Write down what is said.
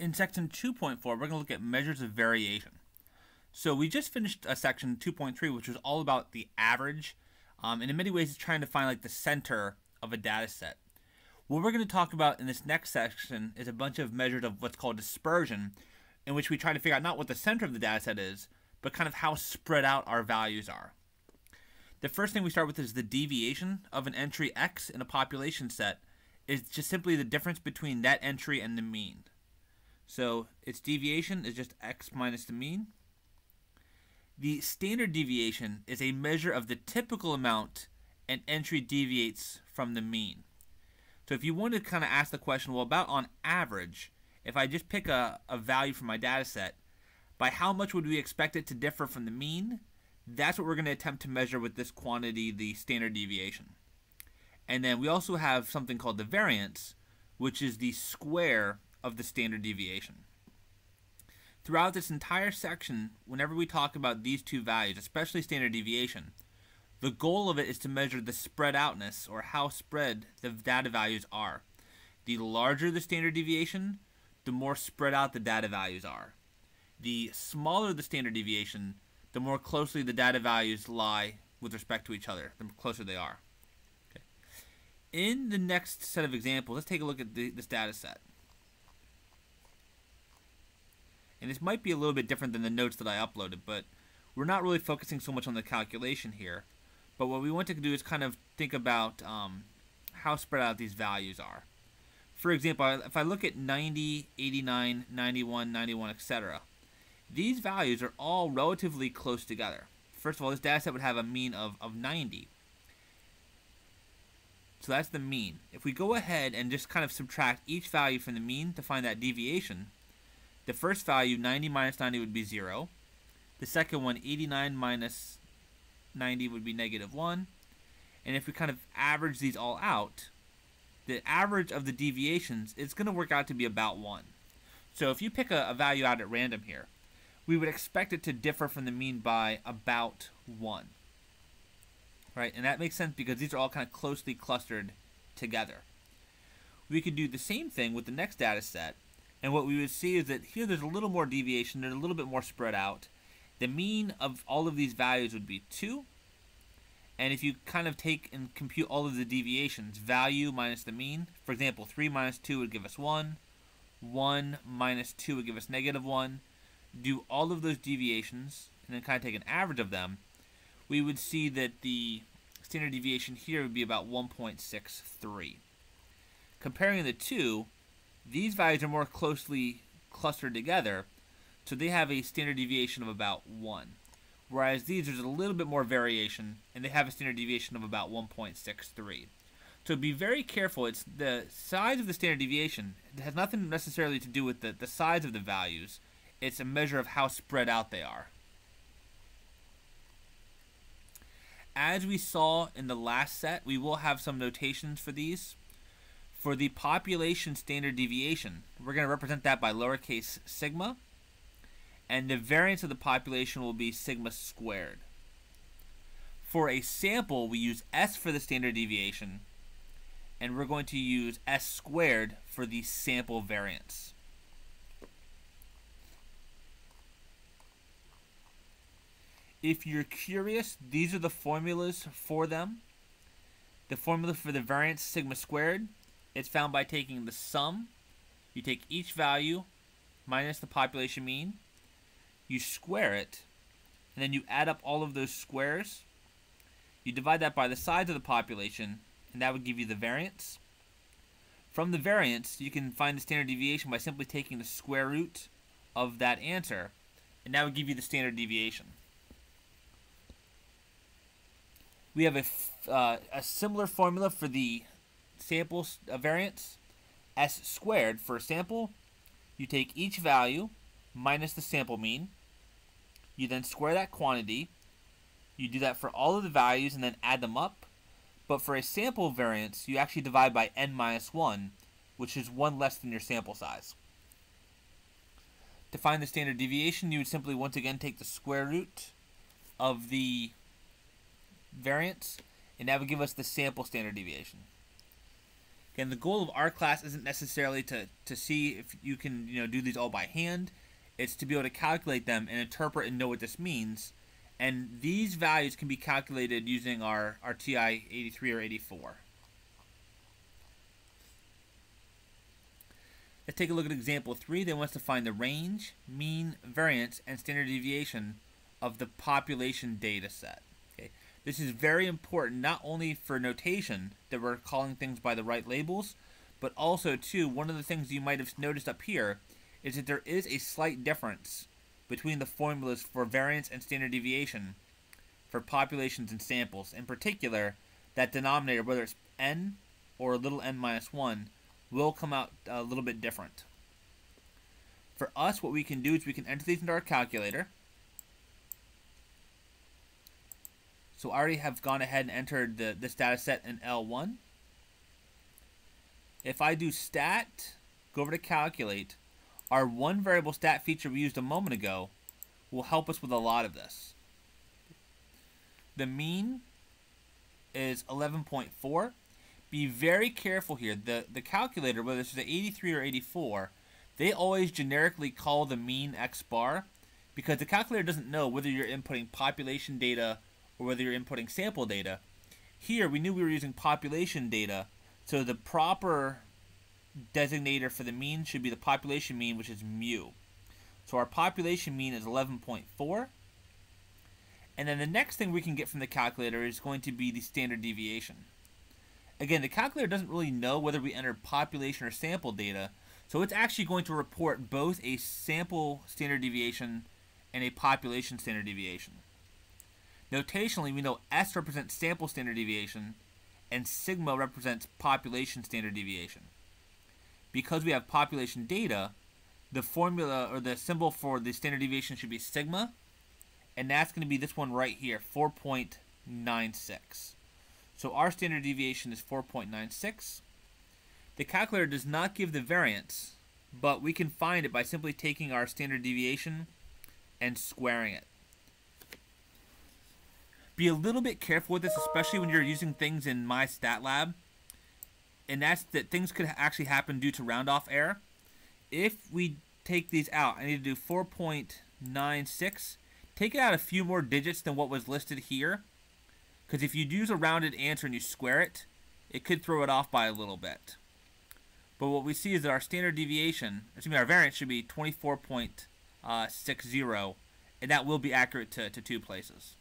In section 2.4, we're going to look at measures of variation. So we just finished section 2.3, which was all about the average. And in many ways, it's trying to find like the center of a data set. What we're going to talk about in this next section is a bunch of measures of what's called dispersion, in which we try to figure out not what the center of the data set is, but kind of how spread out our values are. The first thing we start with is the deviation of an entry x in a population set is just simply the difference between that entry and the mean. So its deviation is just x minus the mean. The standard deviation is a measure of the typical amount an entry deviates from the mean. So if you want to kind of ask the question, well, about on average, if I just pick a value from my data set, by how much would we expect it to differ from the mean? That's what we're going to attempt to measure with this quantity, the standard deviation. And then we also have something called the variance, which is the square of the standard deviation. Throughout this entire section, whenever we talk about these two values, especially standard deviation, the goal of it is to measure the spread outness, or how spread the data values are. The larger the standard deviation, the more spread out the data values are. The smaller the standard deviation, the more closely the data values lie with respect to each other, the closer they are. Okay. In the next set of examples, let's take a look at this data set. And this might be a little bit different than the notes that I uploaded, but we're not really focusing so much on the calculation here. But what we want to do is kind of think about how spread out these values are. For example, if I look at 90, 89, 91, 91, etc., these values are all relatively close together. First of all, this data set would have a mean of 90. So that's the mean. If we go ahead and just kind of subtract each value from the mean to find that deviation, the first value, 90 minus 90, would be 0. The second one, 89 minus 90, would be negative 1. And if we kind of average these all out, the average of the deviations is going to work out to be about 1. So if you pick a value out at random here, we would expect it to differ from the mean by about 1. Right? And that makes sense because these are all kind of closely clustered together. We could do the same thing with the next data set. And what we would see is that here there's a little more deviation, they're a little bit more spread out. The mean of all of these values would be 2. And if you kind of take and compute all of the deviations, value minus the mean, for example, 3 minus 2 would give us 1. 1 minus 2 would give us negative 1. Do all of those deviations, and then kind of take an average of them, we would see that the standard deviation here would be about 1.63. Comparing the two, these values are more closely clustered together, so they have a standard deviation of about 1. Whereas these, there's a little bit more variation, and they have a standard deviation of about 1.63. So be very careful. It's the size of the standard deviation. It has nothing necessarily to do with the size of the values. It's a measure of how spread out they are. As we saw in the last set, we will have some notations for these. For the population standard deviation, we're going to represent that by lowercase sigma, and the variance of the population will be sigma squared. For a sample, we use S for the standard deviation, and we're going to use S squared for the sample variance. If you're curious, these are the formulas for them. The formula for the variance, sigma squared, it's found by taking the sum. You take each value minus the population mean, you square it, and then you add up all of those squares. You divide that by the size of the population, and that would give you the variance. From the variance, you can find the standard deviation by simply taking the square root of that answer, and that would give you the standard deviation. We have a similar formula for the sample variance. S squared for a sample, you take each value minus the sample mean. You then square that quantity. You do that for all of the values and then add them up. But for a sample variance, you actually divide by n minus 1, which is 1 less than your sample size. To find the standard deviation, you would simply once again take the square root of the variance, and that would give us the sample standard deviation. Again, the goal of our class isn't necessarily to see if you can do these all by hand. It's to be able to calculate them and interpret and know what this means. And these values can be calculated using our TI 83 or 84. Let's take a look at example 3. They want us to find the range, mean, variance, and standard deviation of the population data set. Okay. This is very important not only for notation, that we're calling things by the right labels, but also, too, one of the things you might have noticed up here is that there is a slight difference between the formulas for variance and standard deviation for populations and samples. In particular, that denominator, whether it's n or little n minus 1, will come out a little bit different. For us, what we can do is we can enter these into our calculator. So I already have gone ahead and entered this data set in L1. If I do stat, go over to calculate, our one variable stat feature we used a moment ago will help us with a lot of this. The mean is 11.4. Be very careful here. The calculator, whether this is 83 or 84, they always generically call the mean x bar because the calculator doesn't know whether you're inputting population data or whether you're inputting sample data. Here, we knew we were using population data, so the proper designator for the mean should be the population mean, which is mu. So our population mean is 11.4. And then the next thing we can get from the calculator is going to be the standard deviation. Again, the calculator doesn't really know whether we entered population or sample data, so it's actually going to report both a sample standard deviation and a population standard deviation. Notationally, we know S represents sample standard deviation and sigma represents population standard deviation. Because we have population data, the formula or the symbol for the standard deviation should be sigma, and that's going to be this one right here, 4.96. So our standard deviation is 4.96. The calculator does not give the variance, but we can find it by simply taking our standard deviation and squaring it. Be a little bit careful with this, especially when you're using things in MyStatLab, and that's that things could actually happen due to round-off error. If we take these out, I need to do 4.96. Take it out a few more digits than what was listed here, because if you use a rounded answer and you square it, it could throw it off by a little bit. But what we see is that our standard deviation, our variance should be 24.60, and that will be accurate to two places.